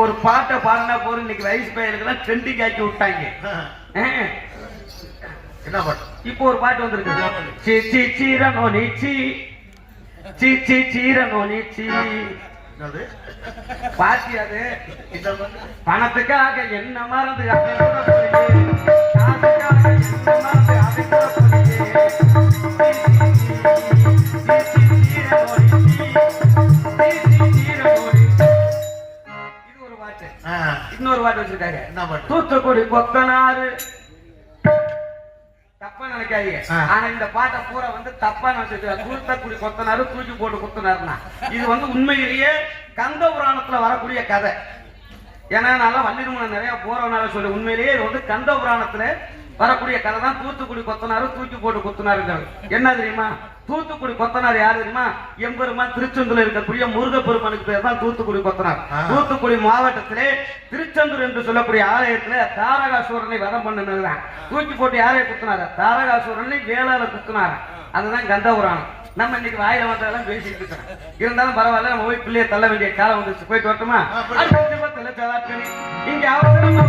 ஒரு பாட்டை பாடினா போதும், இன்னைக்கு வயசு பையனுக்கெல்லாம் ட்ரெண்டிங் ஆக்கி விட்டாங்க. என்ன பாட்டு? இப்போ ஒரு பாட்டு வந்திருக்கு. சி சி சீரனோ நீச்சி, சி சி சீரனோ நீச்சி. பாத்தி அது பணத்துக்காக என்ன மறந்து இன்னொரு பாட்டு வச்சிருக்காங்க. தூத்துக்குடி கொத்தனாரு. தப்பா நினைக்காதீங்க, ஆனா இந்த பாட்டை பூரா வந்து தப்பா நினைச்சிருக்காங்க. தூத்துக்குடி கொத்தனாரு தூக்கி போட்டு குத்துனாருன்னா இது வந்து உண்மையிலேயே கந்த புராணத்துல வரக்கூடிய கதை. ஏன்னா நல்லா வள்ளிருமன் நிறைய போறவனால சொல்லி உண்மையிலேயே இது வந்து கந்த புராணத்துல வரக்கூடிய கதை தான். தூத்துக்குடி கொத்தனாரு தூக்கி போட்டு குத்துனாருங்கிறது என்ன தெரியுமா? தூத்துக்குடி கொத்தனார் யாரு தெரியுமா? எம்பெருமான் திருச்செந்தூர்ல இருக்கக்கூடிய முருகப்பெருமானுக்கு பேர் தான் தூத்துக்குடி கொத்தனார். தூத்துக்குடி மாவட்டத்திலே திருச்செந்தூர் என்று சொல்லக்கூடிய ஆலயத்துல தாரகாசூரனை வதம் பண்ணினதுதான். தூக்கி போட்டு யாரை குத்துனாரு? தாரகாசூரனை வேளாள குத்துனாரு. அதுதான் கந்தபுராணம். நம்ம இன்னைக்கு வாயில வந்ததெல்லாம் பேசிட்டு இருக்கோம். இருந்தாலும் பரவாயில்ல, நம்ம போய் பிள்ளைய தள்ள வேண்டிய காலம் வந்துச்சு. போயிட்டு வரட்டுமா? இங்க அவசரமா